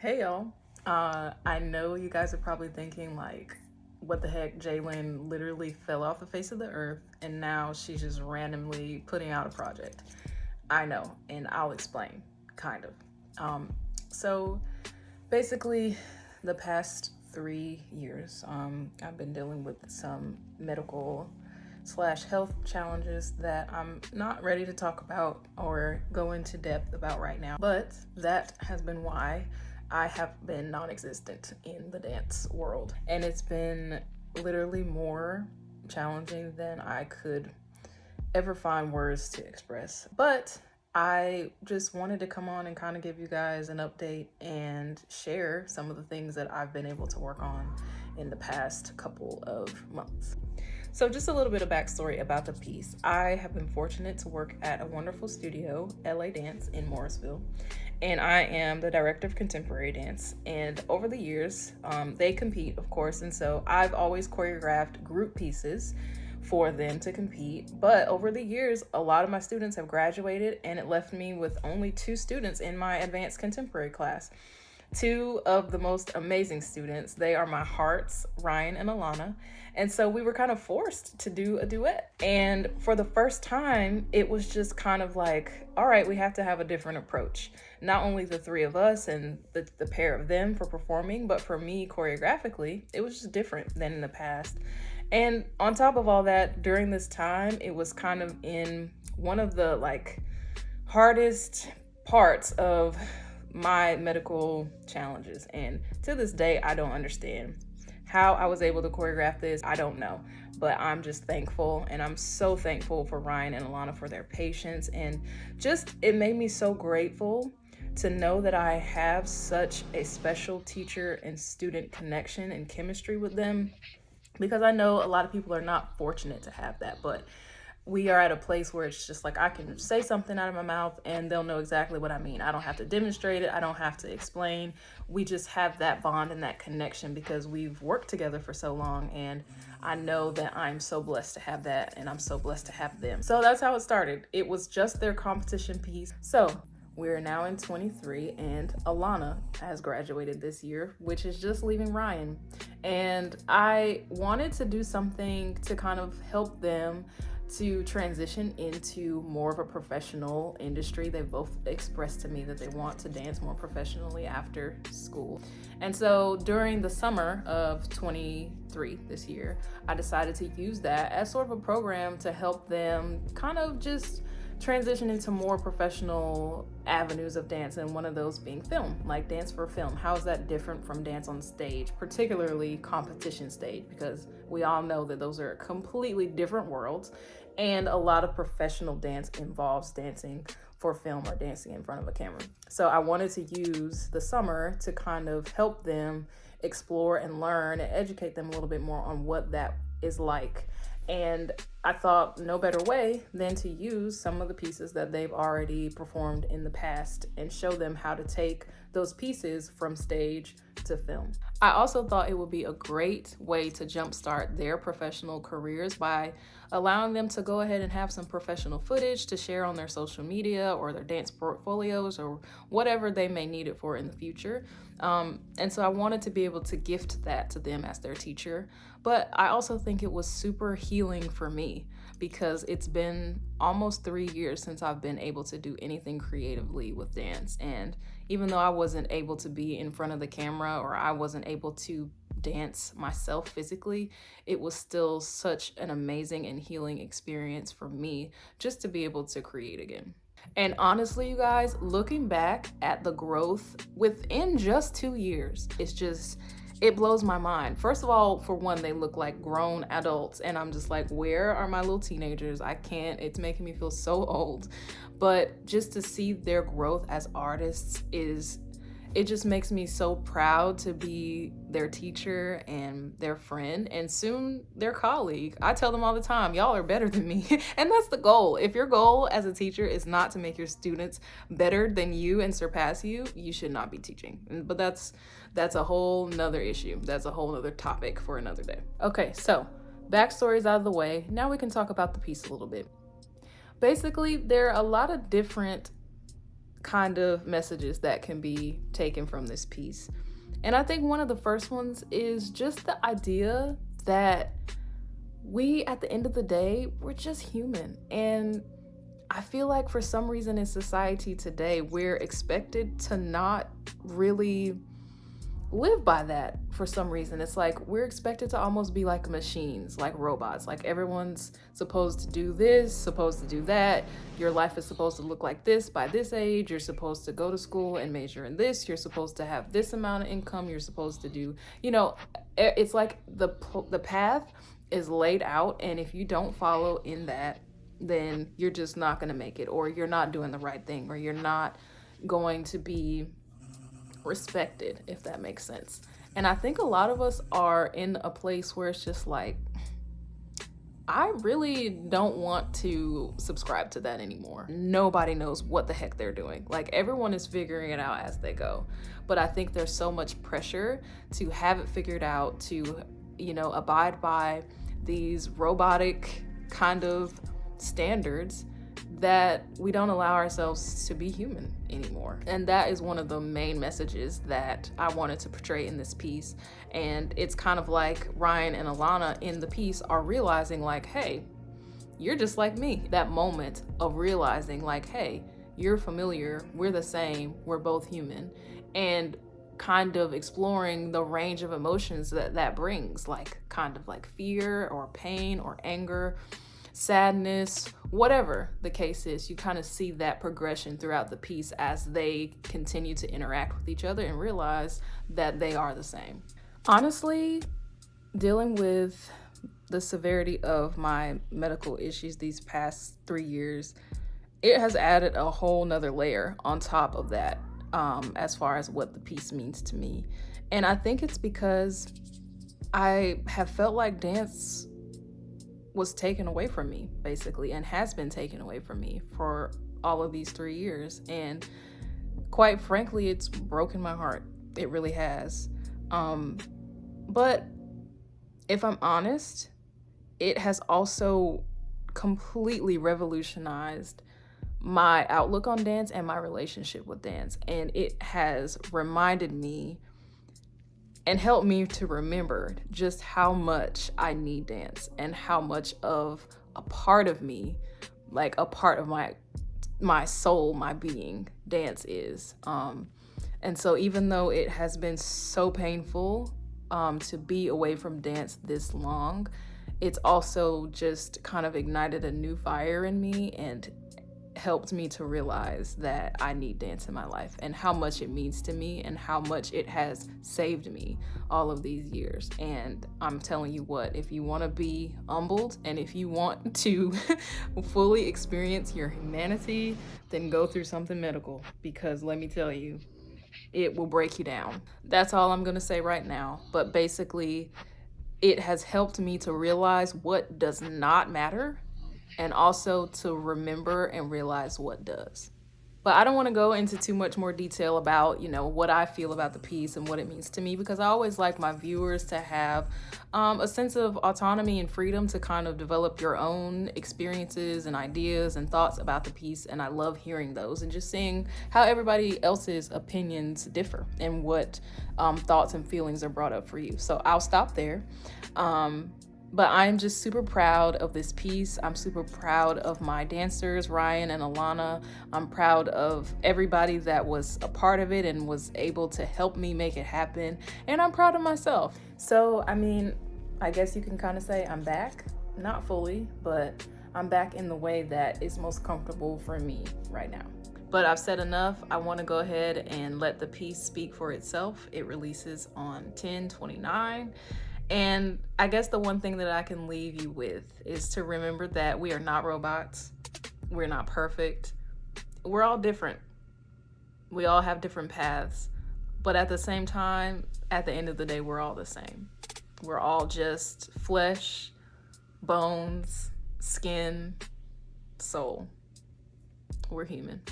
Hey y'all. I know you guys are probably thinking like, what the heck, Jalen literally fell off the face of the earth and now she's just randomly putting out a project. I know, and I'll explain, kind of. So basically, the past 3 years, I've been dealing with some medical slash health challenges that I'm not ready to talk about or go into depth about right now. But that has been why I have been non-existent in the dance world. And it's been literally more challenging than I could ever find words to express. But I just wanted to come on and kind of give you guys an update and share some of the things that I've been able to work on in the past couple of months. So just a little bit of backstory about the piece. I have been fortunate to work at a wonderful studio, LA Dance in Morrisville, and I am the director of contemporary dance. And over the years, they compete, of course, and so I've always choreographed group pieces for them to compete. But over the years, a lot of my students have graduated, and it left me with only 2 students in my advanced contemporary class. 2 of the most amazing students. They are my hearts, Ryan and Alana. And so we were kind of forced to do a duet. And for the first time, it was just kind of like, all right, we have to have a different approach. Not only the 3 of us and the pair of them for performing, but for me choreographically, it was just different than in the past. And on top of all that, during this time, it was kind of in one of the hardest parts of my medical challenges. And to this day, I don't understand how I was able to choreograph this. I don't know, but I'm just thankful. And I'm so thankful for Ryan and Alana for their patience. And just, it made me so grateful to know that I have such a special teacher and student connection and chemistry with them, because I know a lot of people are not fortunate to have that. But we are at a place where it's just like I can say something out of my mouth and they'll know exactly what I mean. I don't have to demonstrate it. I don't have to explain. We just have that bond and that connection because we've worked together for so long. And I know that I'm so blessed to have that, and I'm so blessed to have them. So that's how it started. It was just their competition piece. So we're now in 23, and Alana has graduated this year, which is just leaving Ryan. And I wanted to do something to kind of help them to transition into more of a professional industry. They've both expressed to me that they want to dance more professionally after school. And so during the summer of 23 this year, I decided to use that as sort of a program to help them kind of just transition into more professional avenues of dance, and one of those being film, like dance for film. How is that different from dance on stage, particularly competition stage? Because we all know that those are completely different worlds, and a lot of professional dance involves dancing for film or dancing in front of a camera. So I wanted to use the summer to kind of help them explore and learn and educate them a little bit more on what that is like. And I thought no better way than to use some of the pieces that they've already performed in the past and show them how to take those pieces from stage to film. I also thought it would be a great way to jumpstart their professional careers by allowing them to go ahead and have some professional footage to share on their social media or their dance portfolios or whatever they may need it for in the future. And so I wanted to be able to gift that to them as their teacher. But I also think it was super healing for me because it's been almost 3 years since I've been able to do anything creatively with dance. And even though I wasn't able to be in front of the camera or I wasn't able to dance myself physically, it was still such an amazing and healing experience for me just to be able to create again. And honestly, you guys, looking back at the growth within just 2 years, it blows my mind. First of all, for one, they look like grown adults, and I'm just like, where are my little teenagers? I can't, it's making me feel so old. But just to see their growth as artists it just makes me so proud to be their teacher and their friend and soon their colleague. I tell them all the time, y'all are better than me. And that's the goal. If your goal as a teacher is not to make your students better than you and surpass you, you should not be teaching. But that's a whole nother issue. That's a whole nother topic for another day. Okay, so backstory's out of the way. Now we can talk about the piece a little bit. Basically, there are a lot of different kind of messages that can be taken from this piece. And I think one of the first ones is just the idea that we, at the end of the day, we're just human. And I feel like for some reason in society today, we're expected to not really live by that for some reason. It's like we're expected to almost be like machines, like robots. Like everyone's supposed to do this, supposed to do that. Your life is supposed to look like this by this age. You're supposed to go to school and major in this. You're supposed to have this amount of income. You're supposed to do, it's like the path is laid out, and if you don't follow in that, then you're just not going to make it, or you're not doing the right thing, or you're not going to be respected, if that makes sense. And I think a lot of us are in a place where it's just like, I really don't want to subscribe to that anymore. Nobody knows what the heck they're doing. Like, everyone is figuring it out as they go. But I think there's so much pressure to have it figured out, to, abide by these robotic kind of standards, that we don't allow ourselves to be human anymore. And that is one of the main messages that I wanted to portray in this piece. And it's kind of like Ryan and Alana in the piece are realizing, like, hey, you're just like me. That moment of realizing, like, hey, you're familiar, we're the same, we're both human. And kind of exploring the range of emotions that brings, like kind of like fear or pain or anger, sadness, whatever the case is. You kind of see that progression throughout the piece as they continue to interact with each other and realize that they are the same. Honestly, dealing with the severity of my medical issues these past 3 years, it has added a whole nother layer on top of that, as far as what the piece means to me. And I think it's because I have felt like dance was taken away from me, basically, and has been taken away from me for all of these 3 years. And quite frankly, it's broken my heart. It really has. But if I'm honest, it has also completely revolutionized my outlook on dance and my relationship with dance. And it has reminded me and helped me to remember just how much I need dance and how much of a part of me, like a part of my soul, my being, dance is. And so even though it has been so painful to be away from dance this long, it's also just kind of ignited a new fire in me and helped me to realize that I need dance in my life and how much it means to me and how much it has saved me all of these years. And I'm telling you what, if you want to be humbled and if you want to fully experience your humanity, then go through something medical, because let me tell you, it will break you down. That's all I'm going to say right now. But basically, it has helped me to realize what does not matter, and also to remember and realize what does. But I don't want to go into too much more detail about, what I feel about the piece and what it means to me, because I always like my viewers to have a sense of autonomy and freedom to kind of develop your own experiences and ideas and thoughts about the piece. And I love hearing those and just seeing how everybody else's opinions differ and what thoughts and feelings are brought up for you. So I'll stop there. But I'm just super proud of this piece. I'm super proud of my dancers, Ryan and Alana. I'm proud of everybody that was a part of it and was able to help me make it happen. And I'm proud of myself. So, I guess you can kind of say I'm back. Not fully, but I'm back in the way that is most comfortable for me right now. But I've said enough. I want to go ahead and let the piece speak for itself. It releases on 10/29. And I guess the one thing that I can leave you with is to remember that we are not robots. We're not perfect. We're all different. We all have different paths. But at the same time, at the end of the day, we're all the same. We're all just flesh, bones, skin, soul. We're human.